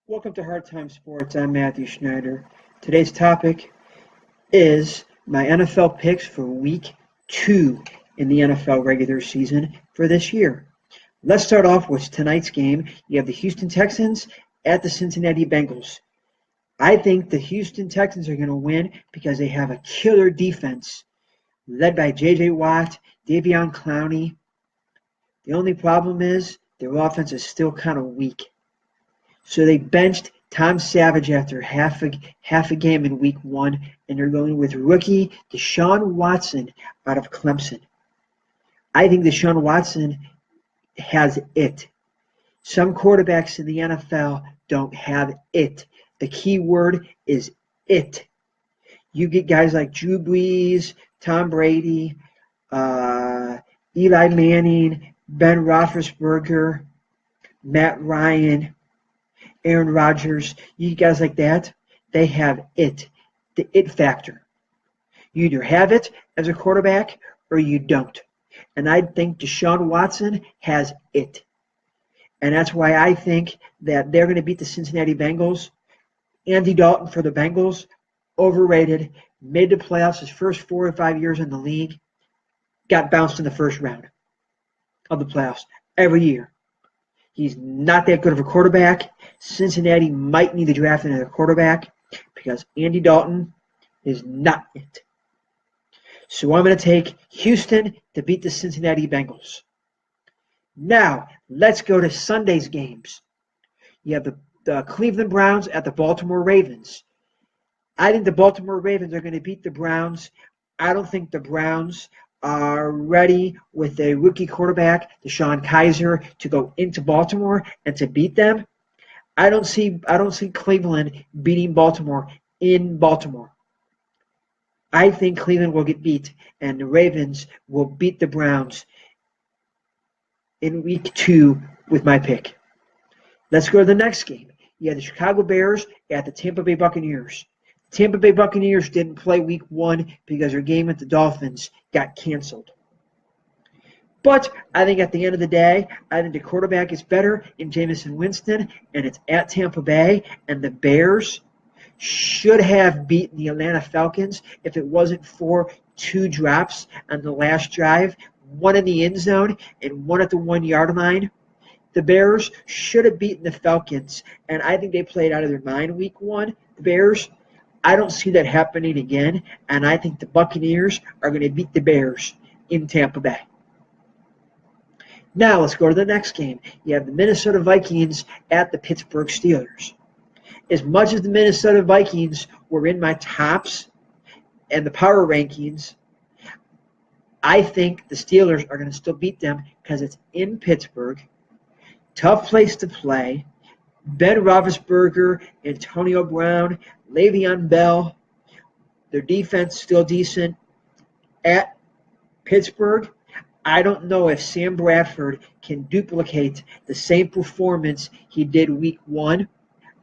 Welcome to Hard Time Sports. I'm Matthew Schneider. Today's topic is my NFL picks for week 2 in the NFL regular season for this year. Let's start off with tonight's game. You have the Houston Texans at the Cincinnati Bengals. I think the Houston Texans are going to win because they have a killer defense led by J.J. Watt, Davion Clowney. The only problem is their offense is still kind of weak. So they benched Tom Savage after half a game in week 1, and they're going with rookie Deshaun Watson out of Clemson. I think Deshaun Watson has it. Some quarterbacks in the NFL don't have it. The key word is it. You get guys like Drew Brees, Tom Brady, Eli Manning, Ben Roethlisberger, Matt Ryan, Aaron Rodgers, you guys like that, they have it, the it factor. You either have it as a quarterback or you don't. And I think Deshaun Watson has it. And that's why I think that they're going to beat the Cincinnati Bengals. Andy Dalton for the Bengals, overrated, made the playoffs his first 4 or 5 years in the league, got bounced in the first round of the playoffs every year. He's not that good of a quarterback. Cincinnati might need to draft another quarterback because Andy Dalton is not it. So I'm going to take Houston to beat the Cincinnati Bengals. Now, let's go to Sunday's games. You have the Cleveland Browns at the Baltimore Ravens. I think the Baltimore Ravens are going to beat the Browns. I don't think the Browns are ready with a rookie quarterback, DeShone Kizer, to go into Baltimore and to beat them. I don't see Cleveland beating Baltimore in Baltimore. I think Cleveland will get beat, and the Ravens will beat the Browns in week 2 with my pick. Let's go to the next game. You have the Chicago Bears at the Tampa Bay Buccaneers. Tampa Bay Buccaneers didn't play week 1 because their game with the Dolphins got canceled. But I think at the end of the day, I think the quarterback is better in Jameis Winston, and it's at Tampa Bay, and the Bears should have beaten the Atlanta Falcons if it wasn't for 2 drops on the last drive, one in the end zone and one at the 1-yard line. The Bears should have beaten the Falcons, and I think they played out of their mind week 1. The Bears, I don't see that happening again, and I think the Buccaneers are going to beat the Bears in Tampa Bay. Now let's go to the next game. You have the Minnesota Vikings at the Pittsburgh Steelers. As much as the Minnesota Vikings were in my tops and the power rankings, I think the Steelers are going to still beat them because it's in Pittsburgh. Tough place to play. Ben Roethlisberger, Antonio Brown, Le'Veon Bell, their defense still decent. At Pittsburgh, I don't know if Sam Bradford can duplicate the same performance he did week 1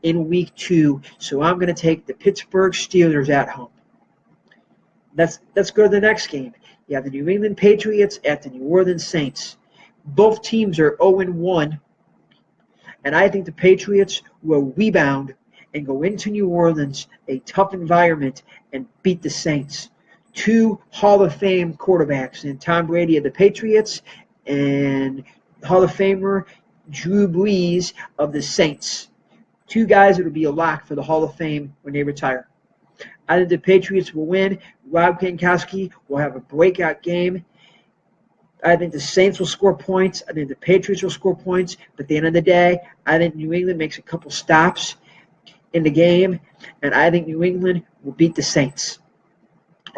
in week 2, so I'm going to take the Pittsburgh Steelers at home. Let's go to the next game. You have the New England Patriots at the New Orleans Saints. Both teams are 0-1. And I think the Patriots will rebound and go into New Orleans, a tough environment, and beat the Saints. 2 Hall of Fame quarterbacks in Tom Brady of the Patriots and Hall of Famer Drew Brees of the Saints. 2 guys that will be a lock for the Hall of Fame when they retire. I think the Patriots will win. Rob Gronkowski will have a breakout game. I think the Saints will score points. I think the Patriots will score points. But at the end of the day, I think New England makes a couple stops in the game, and I think New England will beat the Saints.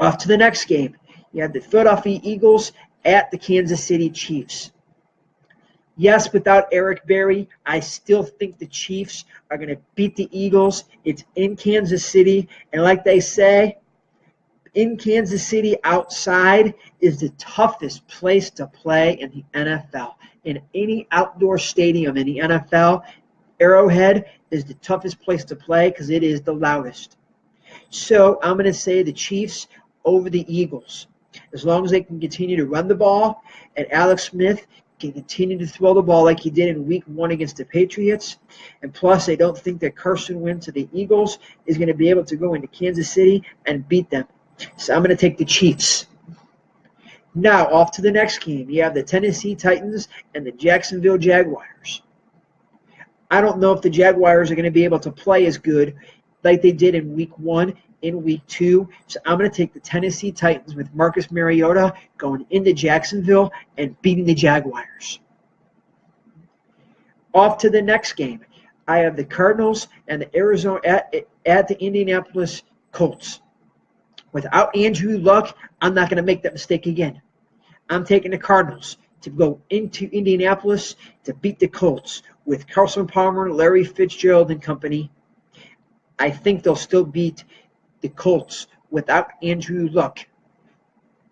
Off to the next game. You have the Philadelphia Eagles at the Kansas City Chiefs. Yes, without Eric Berry, I still think the Chiefs are going to beat the Eagles. It's in Kansas City, and like they say, in Kansas City, outside is the toughest place to play in the NFL. In any outdoor stadium in the NFL, Arrowhead is the toughest place to play because it is the loudest. So I'm going to say the Chiefs over the Eagles. As long as they can continue to run the ball and Alex Smith can continue to throw the ball like he did in Week 1 against the Patriots. And plus, I don't think that Carson Wentz of the Eagles is going to be able to go into Kansas City and beat them. So I'm going to take the Chiefs. Now, off to the next game. You have the Tennessee Titans and the Jacksonville Jaguars. I don't know if the Jaguars are going to be able to play as good like they did in Week 1, in Week 2. So I'm going to take the Tennessee Titans with Marcus Mariota going into Jacksonville and beating the Jaguars. Off to the next game. I have the Cardinals and the Arizona at the Indianapolis Colts. Without Andrew Luck, I'm not going to make that mistake again. I'm taking the Cardinals to go into Indianapolis to beat the Colts with Carson Palmer, Larry Fitzgerald, and company. I think they'll still beat the Colts without Andrew Luck.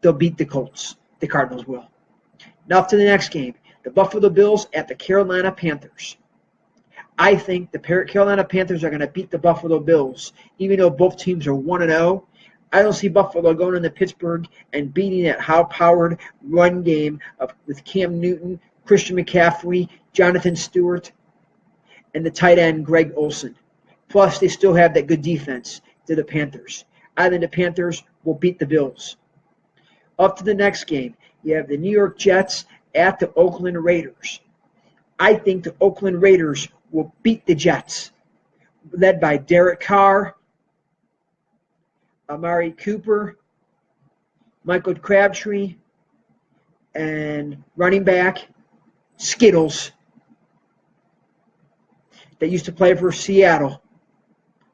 They'll beat the Colts. The Cardinals will. Now to the next game. The Buffalo Bills at the Carolina Panthers. I think the Carolina Panthers are going to beat the Buffalo Bills, even though both teams are 1-0. I don't see Buffalo going into Pittsburgh and beating that high-powered run game with Cam Newton, Christian McCaffrey, Jonathan Stewart, and the tight end Greg Olsen. Plus, they still have that good defense to the Panthers. I think the Panthers will beat the Bills. Up to the next game, you have the New York Jets at the Oakland Raiders. I think the Oakland Raiders will beat the Jets, led by Derek Carr, Amari Cooper, Michael Crabtree, and running back Skittles that used to play for Seattle,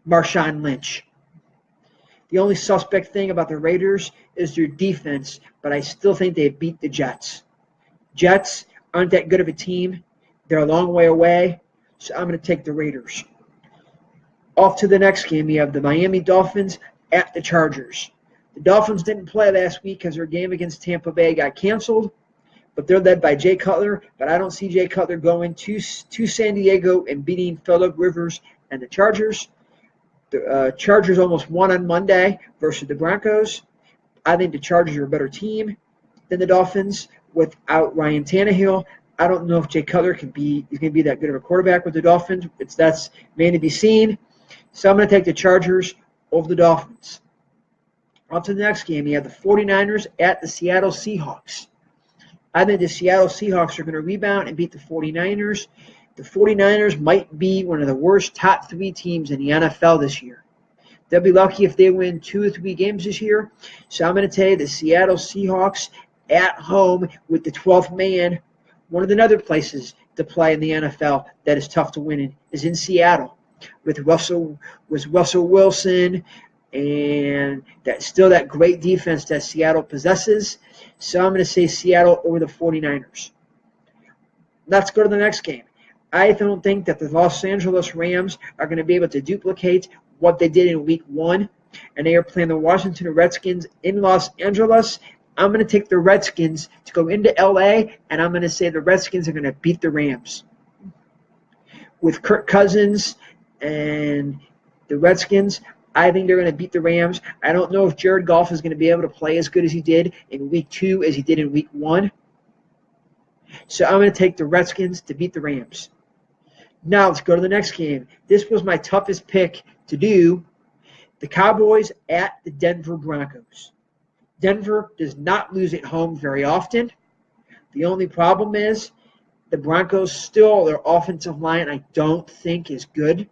Marshawn Lynch. The only suspect thing about the Raiders is their defense, but I still think they beat the Jets. Jets aren't that good of a team. They're a long way away, so I'm going to take the Raiders. Off to the next game, you have the Miami Dolphins at the Chargers. The Dolphins didn't play last week because their game against Tampa Bay got canceled, but they're led by Jay Cutler, but I don't see Jay Cutler going to San Diego and beating Phillip Rivers and the Chargers. The Chargers almost won on Monday versus the Broncos. I think the Chargers are a better team than the Dolphins without Ryan Tannehill. I don't know if Jay Cutler is going to be that good of a quarterback with the Dolphins. That's remains to be seen. So I'm going to take the Chargers over the Dolphins. On to the next game. You have the 49ers at the Seattle Seahawks. I think the Seattle Seahawks are going to rebound and beat the 49ers. The 49ers might be one of the worst top 3 teams in the NFL this year. They'll be lucky if they win 2 or 3 games this year. So I'm going to tell you the Seattle Seahawks at home with the 12th man. One of the other places to play in the NFL that is tough to win in is in Seattle with Russell Wilson and that great defense that Seattle possesses. So I'm going to say Seattle over the 49ers. Let's go to the next game. I don't think that the Los Angeles Rams are going to be able to duplicate what they did in Week 1, and they are playing the Washington Redskins in Los Angeles. I'm going to take the Redskins to go into L.A., and I'm going to say the Redskins are going to beat the Rams. With Kirk Cousins and the Redskins, I think they're going to beat the Rams. I don't know if Jared Goff is going to be able to play as good as he did in Week 2 as he did in Week 1. So I'm going to take the Redskins to beat the Rams. Now let's go to the next game. This was my toughest pick to do. The Cowboys at the Denver Broncos. Denver does not lose at home very often. The only problem is the Broncos still, their offensive line I don't think is good.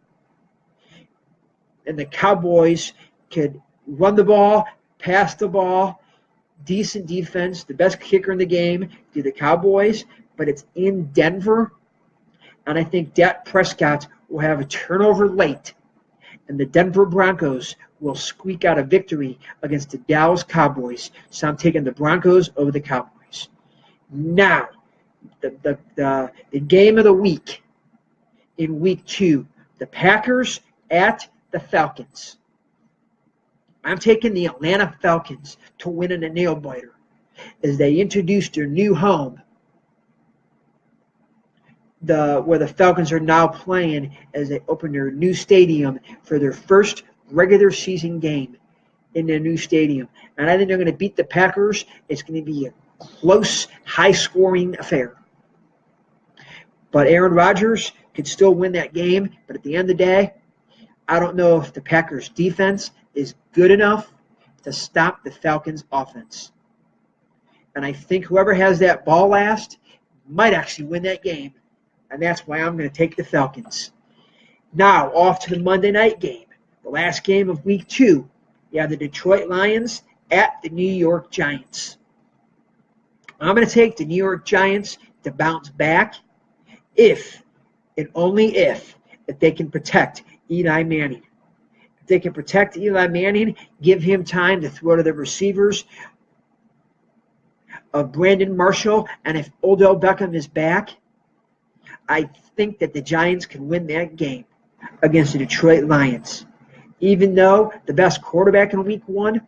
And the Cowboys could run the ball, pass the ball, decent defense, the best kicker in the game, do the Cowboys, but it's in Denver. And I think Dak Prescott will have a turnover late, and the Denver Broncos will squeak out a victory against the Dallas Cowboys. So I'm taking the Broncos over the Cowboys. Now, the game of the week in Week 2, the Packers at the Falcons. I'm taking the Atlanta Falcons to win in a nail-biter as they introduce their new home, where the Falcons are now playing as they open their new stadium for their first regular season game in their new stadium. And I think they're going to beat the Packers. It's going to be a close, high-scoring affair. But Aaron Rodgers could still win that game. But at the end of the day, I don't know if the Packers' defense is good enough to stop the Falcons' offense. And I think whoever has that ball last might actually win that game. And that's why I'm going to take the Falcons. Now, off to the Monday night game. The last game of Week 2. You have the Detroit Lions at the New York Giants. I'm going to take the New York Giants to bounce back if, and only if they can protect Eli Manning. If they can protect Eli Manning, give him time to throw to the receivers of Brandon Marshall, and if Odell Beckham is back, I think that the Giants can win that game against the Detroit Lions. Even though the best quarterback in Week 1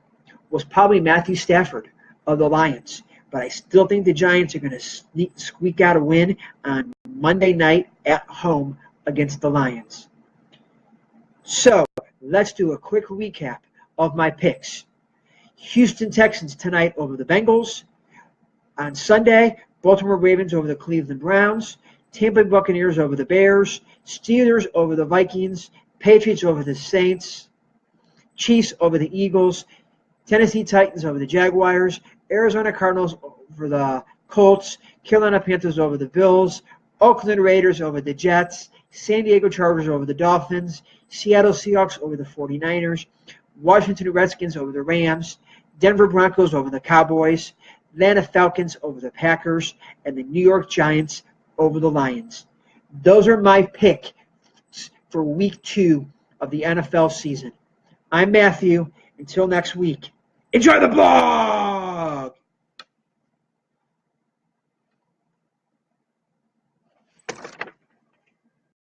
was probably Matthew Stafford of the Lions. But I still think the Giants are going to squeak out a win on Monday night at home against the Lions. So, let's do a quick recap of my picks. Houston Texans tonight over the Bengals. On Sunday, Baltimore Ravens over the Cleveland Browns. Tampa Bay Buccaneers over the Bears. Steelers over the Vikings. Patriots over the Saints. Chiefs over the Eagles. Tennessee Titans over the Jaguars. Arizona Cardinals over the Colts. Carolina Panthers over the Bills. Oakland Raiders over the Jets. San Diego Chargers over the Dolphins. Seattle Seahawks over the 49ers. Washington Redskins over the Rams. Denver Broncos over the Cowboys. Atlanta Falcons over the Packers. And the New York Giants over the Lions. Those are my picks for Week 2 of the NFL season. I'm Matthew. Until next week, enjoy the blog!